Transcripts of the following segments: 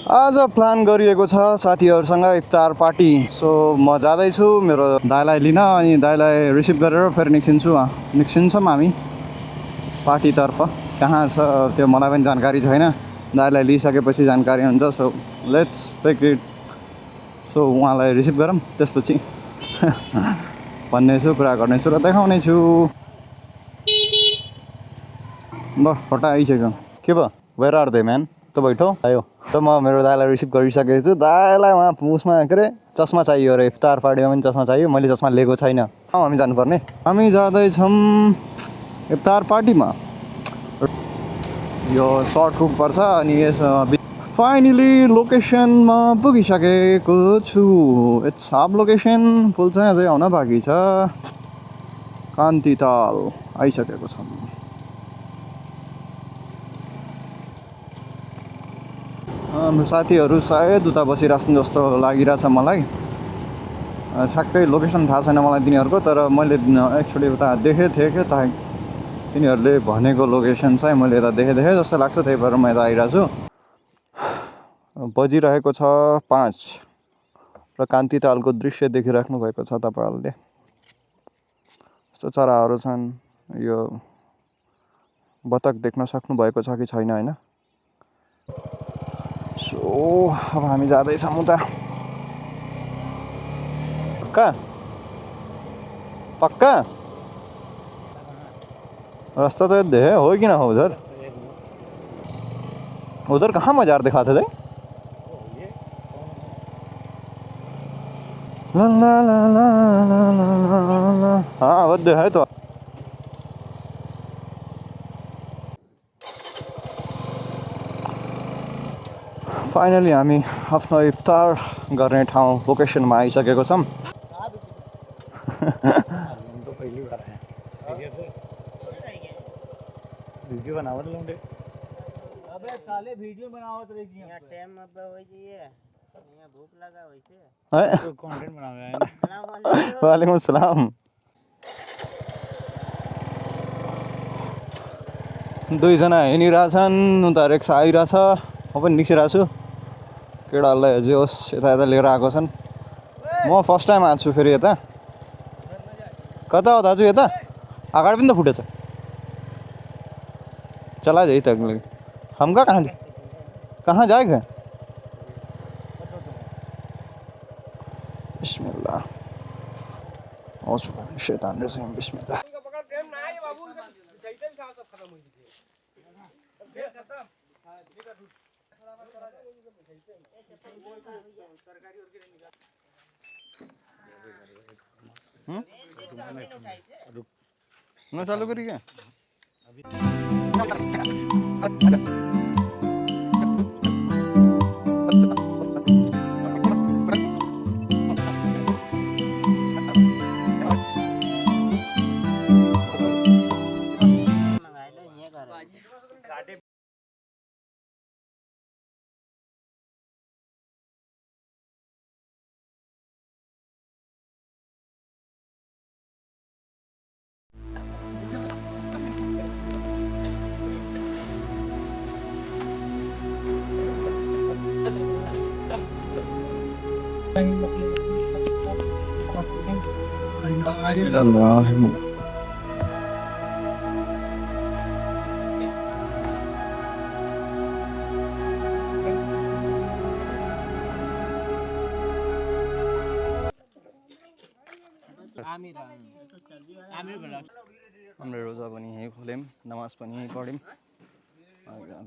आज प्लान गरिएको छ साथीहरूसँग इफ्तार पार्टी। सो म जाँदैछु मेरो दाइलाई लिन, अनि दाइलाई रिसिभ गरेर फेरि निस्किन्छौँ हामी पार्टीतर्फ। कहाँ छ त्यो मलाई पनि जानकारी छैन, दाइलाई लिइसकेपछि जानकारी हुन्छ। So let's take it. So उहाँलाई रिसिभ गरौँ, त्यसपछि भन्नेछु, कुरा गर्नेछु र देखाउनेछु। ल फटा आइसक्यो। के भयो, वेयर आर दे म्यान? त बैठो आयो। त म मेरो दाइलाई रिसिभ गरिसकेको छु। दाइलाई उहाँ उसमा के अरे चस्मा चाहियो अरे, इफ्तार पार्टीमा पनि चस्मा चाहियो। मैले चस्मा लिएको छैन। हामी जानुपर्ने, हामी जाँदैछौँ इफ्तार पार्टीमा। यो सर्ट रुट पर्छ अनि यस फाइनली लोकेसनमा पुगिसकेको छु। इट्स हाफ लोकेसन, फुल चाहिँ अझै आउन बाँकी छ। कान्तिताल आइसकेको छ। हाम्रो साथीहरू सायद उता बसिरहेछन् जस्तो लागिरहेछ मलाई। ठ्याक्कै लोकेसन थाहा छैन मलाई तिनीहरूको, तर मैले एक्चुअली उता देखेको थिएँ कि तिनीहरूले भनेको लोकेसन चाहिँ मैले यता देखेँ जस्तो लाग्छ, त्यही भएर म यता आइरहेको छु। बजिरहेको छ 5 र कान्तितालको दृश्य देखिराख्नु भएको छ तपाईँहरूले। यस्तो चराहरू छन्। यो बतक देख्न सक्नु भएको छ कि छैन होइन। सो अब हामी जाँदैछौँ उता। पक्का रास्ता तो दे है, हो कि ना हो उधर? उधर कहाँ मजार दिखाते थे? ला ला ला ला ला ला ला। हाँ वो दे है तो। फाइनली हामी आफ्नो इफ्तार गर्ने ठाउँ लोकेसनमा आइसकेको छौँ। वीडियो बनावत लौंडे। अबे साले वीडियो बनावत रही जी। यहां टाइम अब होई जी है। यहां भूख लगा वैसे। तो कंटेंट बनावे है ना। वालेकुम सलाम। दुईजना हिँडिरहेछन्, उता रिक्सा आइरहेछ। म पनि निस्किरहेको छु। केटाहरूलाई अझै होस् यता लिएर आएको छन्। म फर्स्ट टाइम आएको छु फेरि यता। कता हो दाजु? यता अगाडि पनि त फुटेछ। चला जाइए तक लगे। हम कहाँ जाएगा? बिस्मिल्लाह। शैतान रजीम। बिस्मिल्लाह। ना चालू करी क्या? हामीले रोजा पनि यहीँ खोल्यौँ, नमाज पनि यहीँ पढ्यौँ।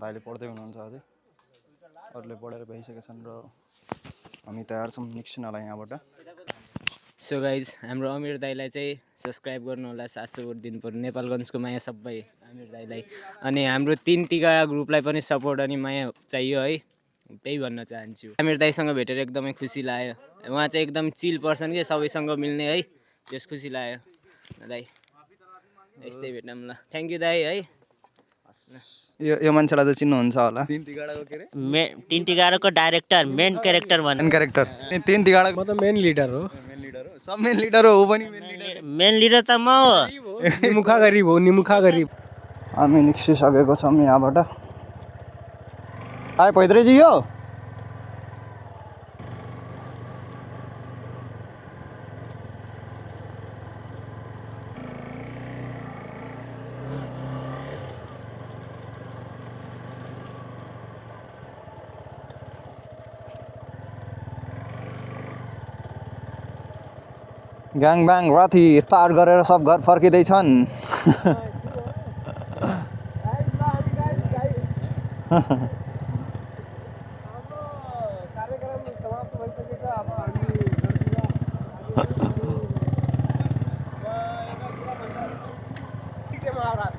दाइले पढ्दै हुनुहुन्छ अझै, अरूले पढेर भइसकेका छन् र हामी तयार छौँ निस्किनलाई यहाँबाट। सो गाइज, हाम्रो अमिर दाइलाई चाहिँ सब्सक्राइब गर्नु होला। 700 भोट दिनु पर्यो। नेपालगञ्जको माया सबै अमिर दाइलाई, अनि हाम्रो 3 टिका ग्रुपलाई पनि सपोर्ट अनि माया चाहियो है, त्यही भन्न चाहन्छु। अमिर दाइसँग भेटेर एकदमै खुसी लाग्यो। उहाँ चाहिँ एकदम चिल पर्सन के, सबैसँग मिल्ने है, त्यस खुसी लाग्यो दाइ। यस्तै भेटौँ ल। थ्याङ्क यू दाइ है। यो मान्छेलाई त चिन्नुहुन्छ होला। 3 टिकाको डाइरेक्टर, मेन क्यारेक्टर भन्नु। क्यारेक्टर 3 तिगाडाको म त मेन लिडर हो। सब मेन लिडर हो पनि। मेन लिडर त म हो। निमुखा गरीब हो, निमुखा गरीब। हामी निस्किसकेको छौँ यहाँबाट। आए पैदलै जियो। ग्याङ ब्याङ राति इफ्तार गरेर सब घर फर्किँदैछन्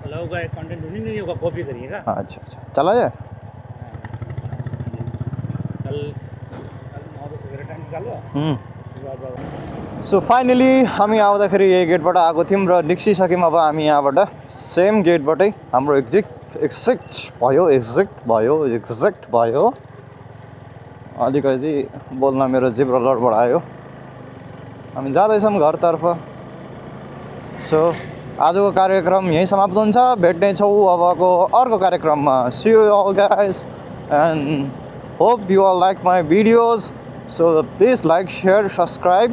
लोगों का कंटेंट नहीं होगा, कॉपी करिएगा अच्छा अच्छा चला जाए कल 9 बजे टाइम निकालो उसके बाद सो फाइनली हामी आउँदाखेरि यही गेटबाट आएको थियौँ र निस्किसक्यौँ अब हामी यहाँबाट सेम गेटबाटै हाम्रो एक्जेक्ट भयो अलिकति बोल्न मेरो जिब्रो लडबडायो हामी जाँदैछौँ घरतर्फ सो आजको कार्यक्रम यहीँ समाप्त हुन्छ भेट्नेछौँ अबको अर्को कार्यक्रममा see you all guys and hope you all like my videos so please like share subscribe